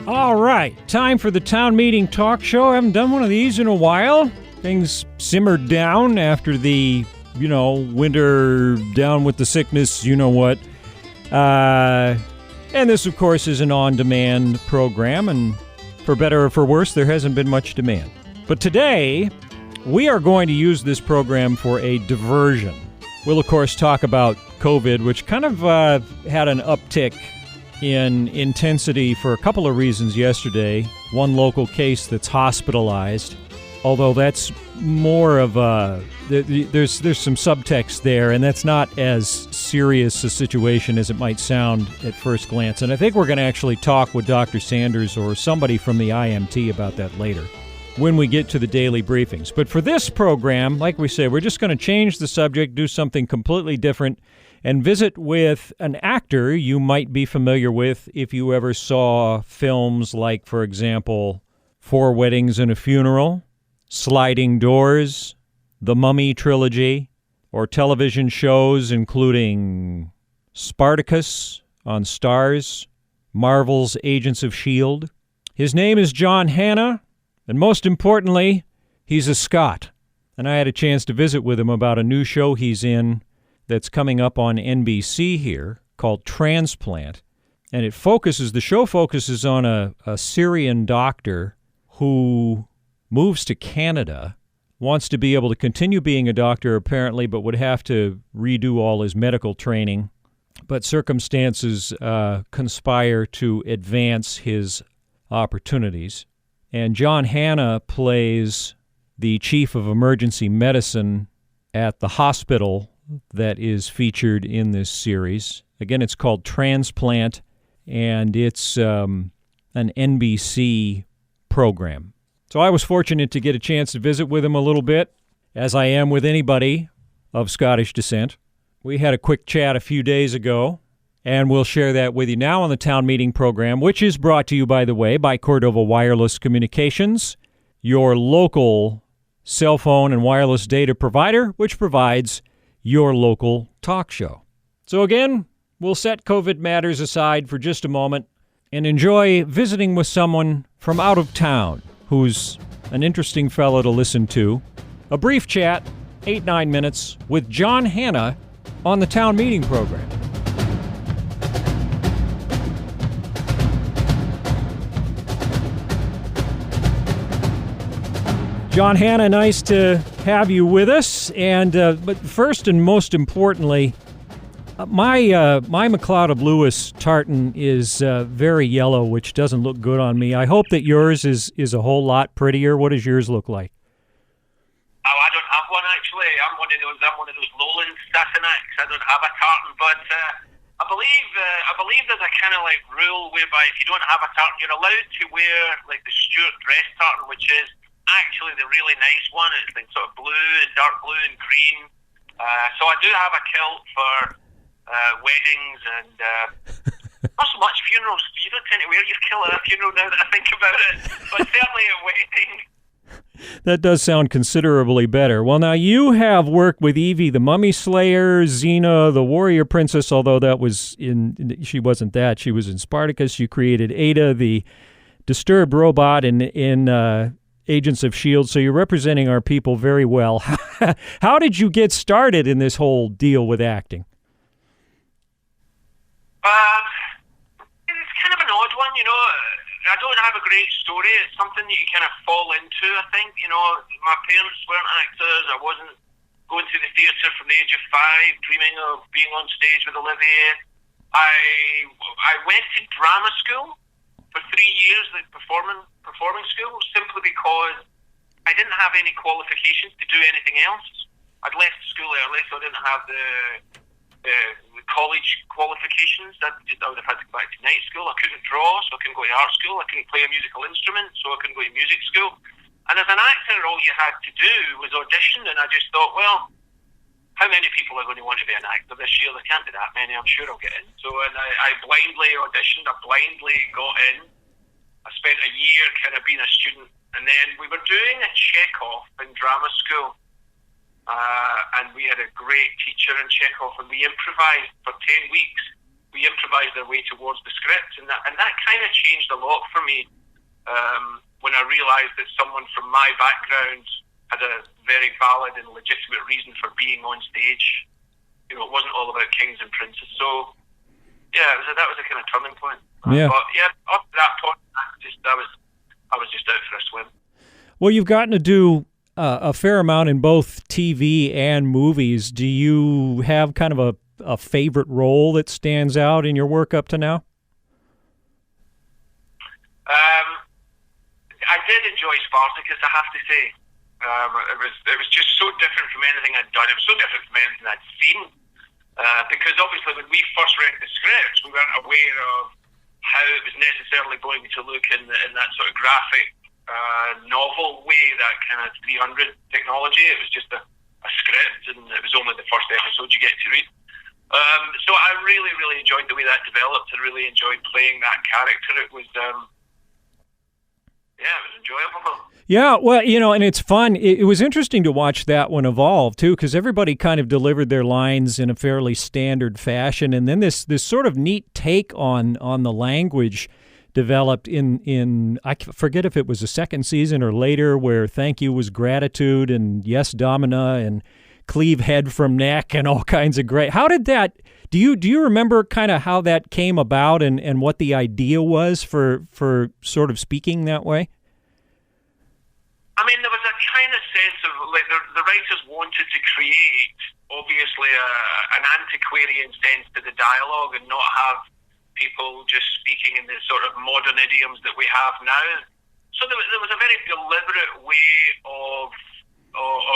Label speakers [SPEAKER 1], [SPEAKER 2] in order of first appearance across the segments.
[SPEAKER 1] All right, time for the town meeting talk show. I haven't done one of these in a while. Things simmered down after the, winter down with the sickness, you-know-what. And this, of course, is an on-demand program, and for better or for worse, there hasn't been much demand. But today, we are going to use this program for a diversion. We'll, of course, talk about COVID, which kind of had an uptick in intensity for a couple of reasons yesterday. One local case that's hospitalized, although that's more of a... There's some subtext there, and that's not as serious a situation as it might sound at first glance. And I think we're going to actually talk with Dr. Sanders or somebody from the IMT about that later when we get to the daily briefings. But for this program, like we say, we're just going to change the subject, do something completely different, and visit with an actor you might be familiar with if you ever saw films like, for example, Four Weddings and a Funeral, Sliding Doors, The Mummy trilogy, or television shows including Spartacus on Starz, Marvel's Agents of S.H.I.E.L.D. His name is John Hannah, and most importantly, he's a Scot. And I had a chance to visit with him about a new show he's in that's coming up on NBC here called Transplant. And the show focuses on a Syrian doctor who moves to Canada, wants to be able to continue being a doctor apparently, but would have to redo all his medical training. But circumstances conspire to advance his opportunities. And John Hannah plays the chief of emergency medicine at the hospital that is featured in this series. Again, it's called Transplant, and it's an NBC program. So I was fortunate to get a chance to visit with him a little bit, as I am with anybody of Scottish descent. We had a quick chat a few days ago, and we'll share that with you now on the Town Meeting program, which is brought to you, by the way, by Cordova Wireless Communications, your local cell phone and wireless data provider, which provides your local talk show. So again, we'll set COVID matters aside for just a moment and enjoy visiting with someone from out of town who's an interesting fellow to listen to. A brief chat, 8-9 minutes, with John Hannah on the Town Meeting program. John Hannah, nice to have you with us. And but first and most importantly, my McLeod of Lewis tartan is very yellow, which doesn't look good on me. I hope that yours is a whole lot prettier. What does yours look like?
[SPEAKER 2] Oh, I don't have one actually. I'm one of those lowland Sassenachs. I don't have a tartan, but I believe there's a kind of like rule whereby if you don't have a tartan, you're allowed to wear like the Stuart dress tartan, which is actually the really nice one. It's like sort of blue and dark blue and green. So I do have a kilt for weddings and not so much funerals. You don't tend to wear your kilt at a funeral now that I think about it, but certainly a wedding.
[SPEAKER 1] That does sound considerably better. Well, now you have worked with Evie, the Mummy Slayer, Xena, the Warrior Princess, although she wasn't that. She was in Spartacus. You created Ada, the disturbed robot in Agents of S.H.I.E.L.D., so you're representing our people very well. How did you get started in this whole deal with acting?
[SPEAKER 2] It's kind of an odd one, I don't have a great story. It's something that you kind of fall into, I think. My parents weren't actors. I wasn't going to the theatre from the age of 5, dreaming of being on stage with Olivier. I went to drama school for 3 years, like performing school, simply because I didn't have any qualifications to do anything else. I'd left school early, so I didn't have the college qualifications. I would have had to go back to night school. I couldn't draw, so I couldn't go to art school. I couldn't play a musical instrument, so I couldn't go to music school. And as an actor, all you had to do was audition, and I just thought, well, how many people are going to want to be an actor this year? There can't be that many. I'm sure I'll get in. So I blindly auditioned. I blindly got in. I spent a year kind of being a student, and then we were doing a check-off in drama school. And we had a great teacher in Chekhov, and we improvised for 10 weeks. We improvised our way towards the script, and that kind of changed a lot for me when I realised that someone from my background had a very valid and legitimate reason for being on stage. It wasn't all about kings and princes. So, yeah, that was a kind of turning point.
[SPEAKER 1] Yeah.
[SPEAKER 2] But yeah, up to that point, I was just out for a swim.
[SPEAKER 1] Well, you've gotten to do a fair amount in both TV and movies. Do you have kind of a favorite role that stands out in your work up to now?
[SPEAKER 2] I did enjoy Spartacus, I have to say. It was just so different from anything I'd done. It was so different from anything I'd seen. Because obviously when we first read the scripts, we weren't aware of how it was necessarily going to look in that sort of graphic novel way, that kind of 300 technology. It was just a script, and it was only the first episode you get to read. So I really, really enjoyed the way that developed. I really enjoyed playing that character. It was, it was enjoyable.
[SPEAKER 1] Yeah, well, and it's fun. It was interesting to watch that one evolve, too, because everybody kind of delivered their lines in a fairly standard fashion, and then this sort of neat take on the language developed in I forget if it was the second season or later, where thank you was gratitude and yes, domina, and cleave head from neck, and all kinds of great. How did that... Do you remember kind of how that came about and what the idea was for sort of speaking that way?
[SPEAKER 2] I mean, there was a kind of sense of, like, the writers wanted to create, obviously, an antiquarian sense to the dialogue and not have people just speaking in the sort of modern idioms that we have now. So there was a very deliberate way of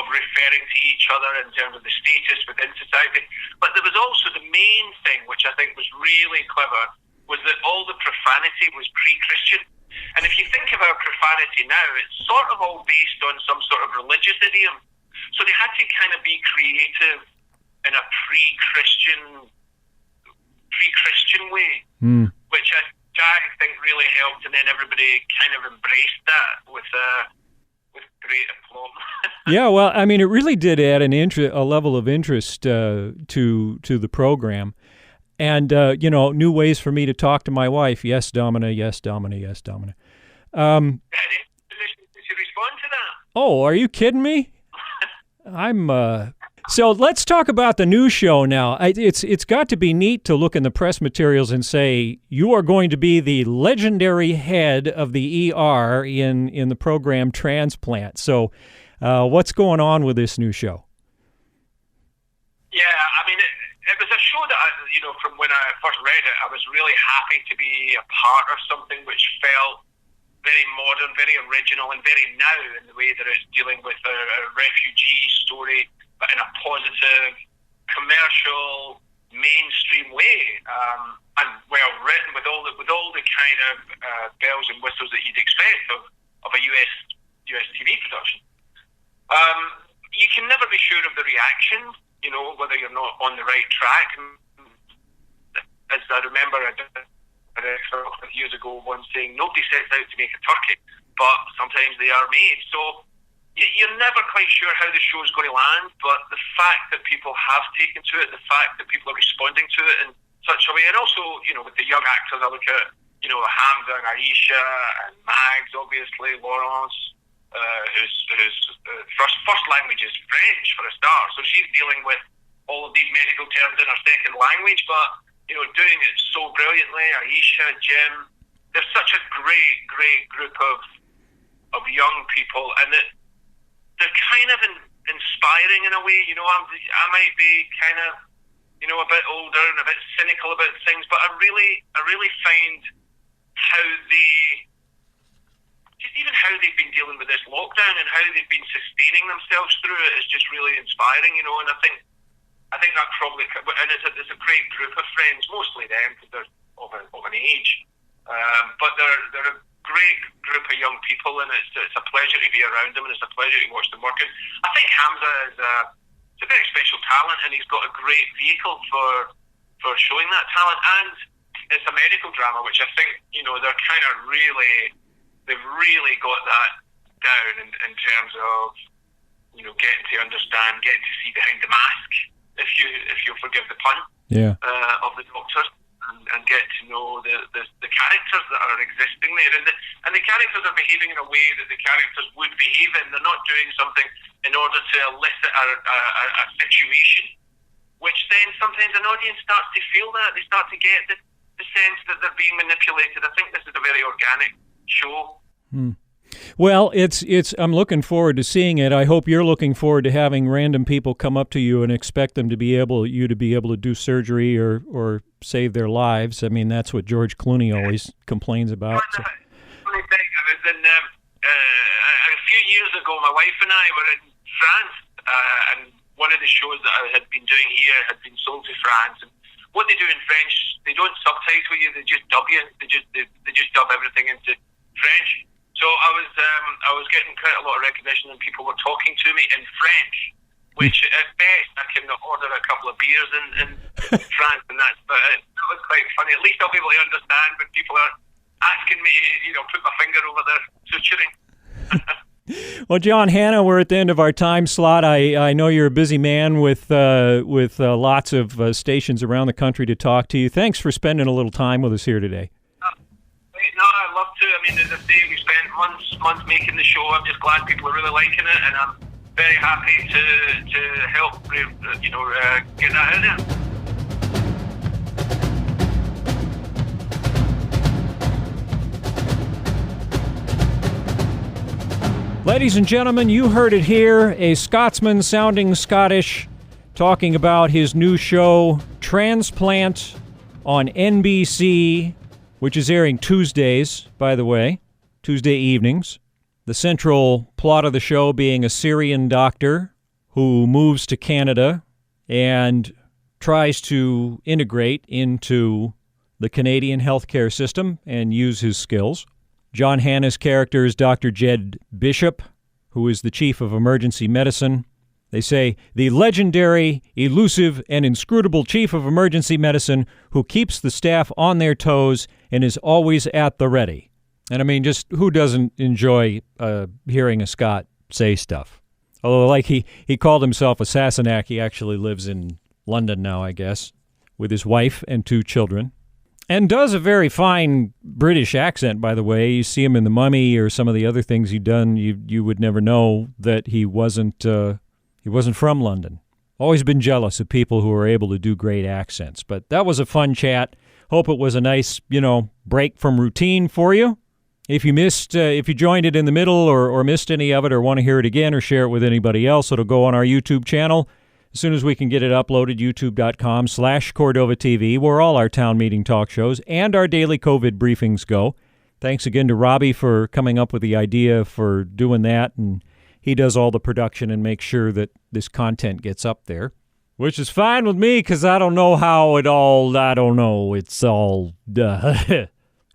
[SPEAKER 2] referring to each other in terms of the status within society. But there was also the main thing, which I think was really clever, was that all the profanity was pre-Christian. And if you think about profanity now, it's sort of all based on some sort of religious idiom. So they had to kind of be creative in a pre-Christian way, which I think really helped. And then everybody kind of embraced that with great aplomb.
[SPEAKER 1] Yeah, well, I mean, it really did add a level of interest to the program. And, new ways for me to talk to my wife. Yes, Domina, yes, Domina, yes, Domina.
[SPEAKER 2] Did you respond to that?
[SPEAKER 1] Oh, are you kidding me? So let's talk about the new show now. It's got to be neat to look in the press materials and say, you are going to be the legendary head of the ER in the program Transplant. So what's going on with this new show?
[SPEAKER 2] Yeah, I mean, it was a show that, from when I first read it, I was really happy to be a part of something which felt very modern, very original, and very now in the way that it's dealing with a refugee story, but in a positive, commercial, mainstream way, and well written, with all the kind of bells and whistles that you'd expect of a US TV production. You can never be sure of the reaction, whether you're not on the right track. As I remember, I did years ago once saying, nobody sets out to make a turkey, but sometimes they are made. So you're never quite sure how the show's going to land, but the fact that people have taken to it, the fact that people are responding to it in such a way, and also, with the young actors, I look at, Hamza and Aisha and Mags, obviously, Laurence, whose first language is French for a start, so she's dealing with all of these medical terms in her second language, but doing it so brilliantly. Aisha, Jim, they're such a great group of young people, and they're kind of inspiring in a way. I might be kind of a bit older and a bit cynical about things, but I really find how how they've been dealing with this lockdown and how they've been sustaining themselves through it is just really inspiring, and I think that probably, and it's a great group of friends, mostly them because they're of an age, but they're a great group of young people, and it's a pleasure to be around them, and it's a pleasure to watch them working. I think Hamza is a very special talent, and he's got a great vehicle for showing that talent, and it's a medical drama, which I think they're kind of they've really got that down in terms of getting to understand, getting to see behind the mask, forgive the pun, of the doctors, and get to know the characters that are existing there. And the characters are behaving in a way that the characters would behave in. They're not doing something in order to elicit a situation, which then sometimes an audience starts to feel that. They start to get the sense that they're being manipulated. I think this is a very organic show.
[SPEAKER 1] Well, I'm looking forward to seeing it. I hope you're looking forward to having random people come up to you and expect them to be able to do surgery or save their lives. I mean, that's what George Clooney always complains about.
[SPEAKER 2] Funny thing, I was in a few years ago. My wife and I were in France, and one of the shows that I had been doing here had been sold to France. And what they do in French, they don't subtitle you; they just dub you. They just dub everything into French. So I was getting quite a lot of recognition, and people were talking to me in French, which at best I can order a couple of beers in France, and that was quite funny. At least I'll be able to understand when people are asking me, put my finger over their suturing.
[SPEAKER 1] Well, John Hanna, we're at the end of our time slot. I know you're a busy man with lots of stations around the country to talk to you. Thanks for spending a little time with us here today.
[SPEAKER 2] No, I'd love to. I mean, as I say, we spent months making the show. I'm just glad people are really liking it, and I'm very happy to help, get that out
[SPEAKER 1] there. Ladies and gentlemen, you heard it here. A Scotsman sounding Scottish talking about his new show, Transplant, on NBC, which is airing Tuesdays, by the way, Tuesday evenings. The central plot of the show being a Syrian doctor who moves to Canada and tries to integrate into the Canadian healthcare system and use his skills. John Hanna's character is Dr. Jed Bishop, who is the chief of emergency medicine. They say, the legendary, elusive, and inscrutable chief of emergency medicine who keeps the staff on their toes and is always at the ready. And I mean, just who doesn't enjoy hearing a Scot say stuff? Although, like he called himself a Sassenach, he actually lives in London now, I guess, with his wife and 2 children. And does a very fine British accent, by the way. You see him in The Mummy or some of the other things he'd done, you would never know that he wasn't from London. Always been jealous of people who are able to do great accents. But that was a fun chat. Hope it was a nice, break from routine for you. If you joined it in the middle or missed any of it or want to hear it again or share it with anybody else, it'll go on our YouTube channel. As soon as we can get it uploaded, youtube.com/Cordova TV, where all our town meeting talk shows and our daily COVID briefings go. Thanks again to Robbie for coming up with the idea for doing that, and he does all the production and makes sure that this content gets up there, which is fine with me because I don't know how it all, it's all...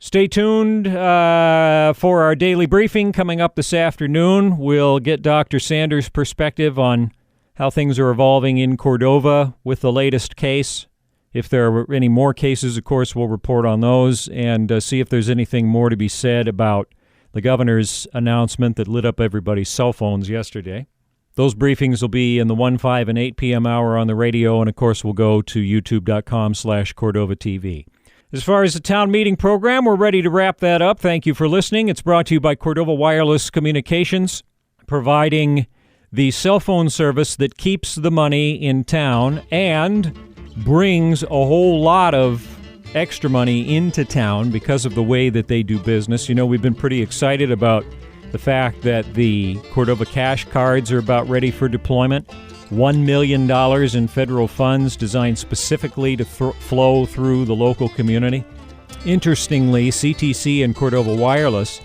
[SPEAKER 1] Stay tuned for our daily briefing coming up this afternoon. We'll get Dr. Sanders' perspective on how things are evolving in Cordova with the latest case. If there are any more cases, of course, we'll report on those and see if there's anything more to be said about the governor's announcement that lit up everybody's cell phones yesterday. Those briefings will be in the 1, 5, and 8 p.m. hour on the radio, and of course we'll go to youtube.com/Cordova TV. As far as the town meeting program, we're ready to wrap that up. Thank you for listening. It's brought to you by Cordova Wireless Communications, providing the cell phone service that keeps the money in town and brings a whole lot of extra money into town because of the way that they do business. We've been pretty excited about the fact that the Cordova cash cards are about ready for deployment. $1 million in federal funds designed specifically to flow through the local community. Interestingly, CTC and Cordova Wireless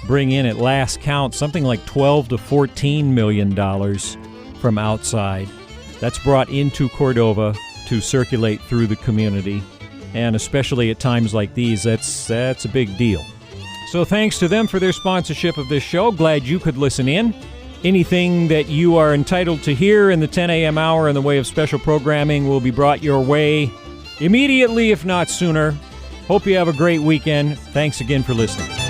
[SPEAKER 1] bring in, at last count, something like $12 to $14 million from outside. That's brought into Cordova to circulate through the community. And especially at times like these, that's a big deal. So thanks to them for their sponsorship of this show. Glad you could listen in. Anything that you are entitled to hear in the 10 a.m. hour in the way of special programming will be brought your way immediately, if not sooner. Hope you have a great weekend. Thanks again for listening.